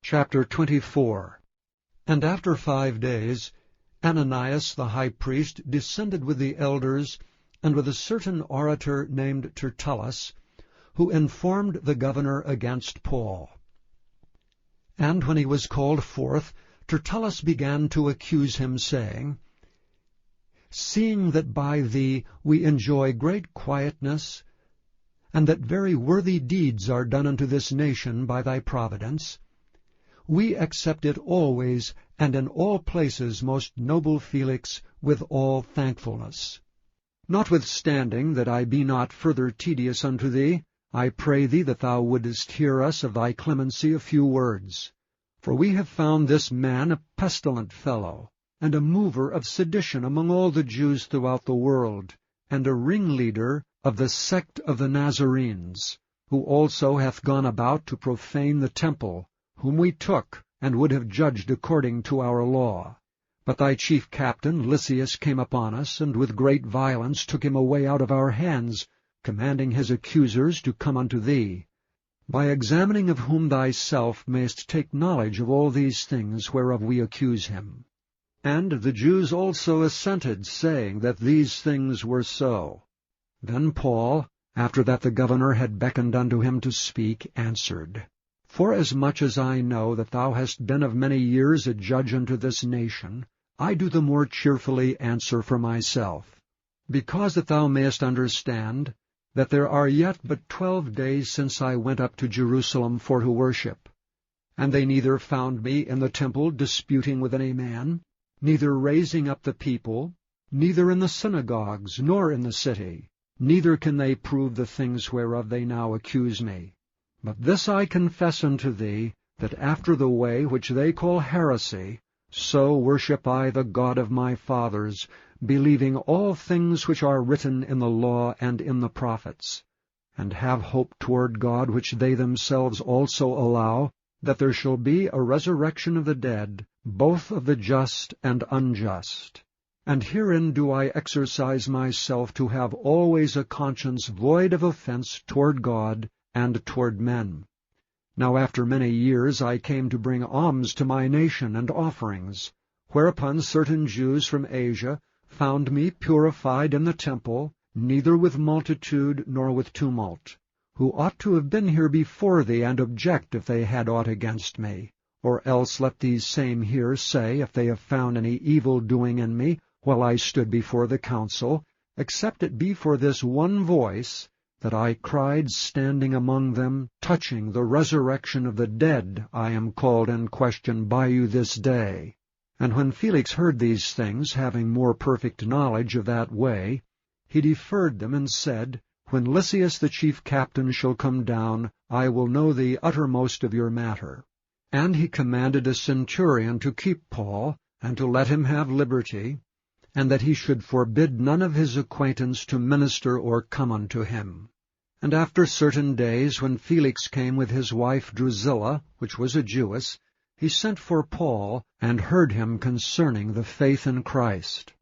Chapter 24. And after 5 days, Ananias the high priest descended with the elders and with a certain orator named Tertullus, who informed the governor against Paul. And when he was called forth, Tertullus began to accuse him, saying, Seeing that by thee we enjoy great quietness, and that very worthy deeds are done unto this nation by thy providence, we accept it always and in all places, most noble Felix, with all thankfulness. Notwithstanding that I be not further tedious unto thee, I pray thee that thou wouldest hear us of thy clemency a few words. For we have found this man a pestilent fellow, and a mover of sedition among all the Jews throughout the world, and a ringleader of the sect of the Nazarenes, who also hath gone about to profane the temple, whom we took, and would have judged according to our law. But thy chief captain Lysias came upon us, and with great violence took him away out of our hands, commanding his accusers to come unto thee, by examining of whom thyself mayst take knowledge of all these things whereof we accuse him. And the Jews also assented, saying that these things were so. Then Paul, after that the governor had beckoned unto him to speak, answered, Forasmuch as I know that thou hast been of many years a judge unto this nation, I do the more cheerfully answer for myself, because that thou mayest understand that there are yet but 12 days since I went up to Jerusalem for to worship. And they neither found me in the temple disputing with any man, neither raising up the people, neither in the synagogues, nor in the city, neither can they prove the things whereof they now accuse me. But this I confess unto thee, that after the way which they call heresy, so worship I the God of my fathers, believing all things which are written in the law and in the prophets, and have hope toward God which they themselves also allow, that there shall be a resurrection of the dead, both of the just and unjust. And herein do I exercise myself to have always a conscience void of offense toward God and toward men. Now after many years I came to bring alms to my nation and offerings, whereupon certain Jews from Asia found me purified in the temple, neither with multitude nor with tumult, who ought to have been here before thee, and object if they had aught against me. Or else let these same here say, if they have found any evil doing in me, while I stood before the council, except it be for this one voice, that I cried standing among them, touching the resurrection of the dead, I am called in question by you this day. And when Felix heard these things, having more perfect knowledge of that way, he deferred them, and said, When Lysias the chief captain shall come down, I will know the uttermost of your matter. And he commanded a centurion to keep Paul, and to let him have liberty, and that he should forbid none of his acquaintance to minister or come unto him. And after certain days, when Felix came with his wife Drusilla, which was a Jewess, he sent for Paul, and heard him concerning the faith in Christ.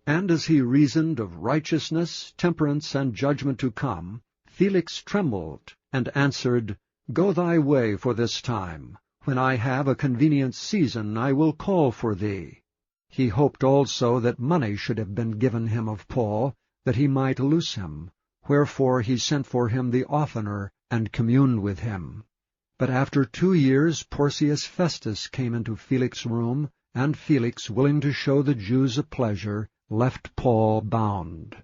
And as he reasoned of righteousness, temperance, and judgment to come, Felix trembled, and answered, Go thy way for this time. When I have a convenient season, I will call for thee. He hoped also that money should have been given him of Paul, that he might loose him. Wherefore he sent for him the oftener, and communed with him. But after 2 years Porcius Festus came into Felix's room, and Felix, willing to show the Jews a pleasure, left Paul bound.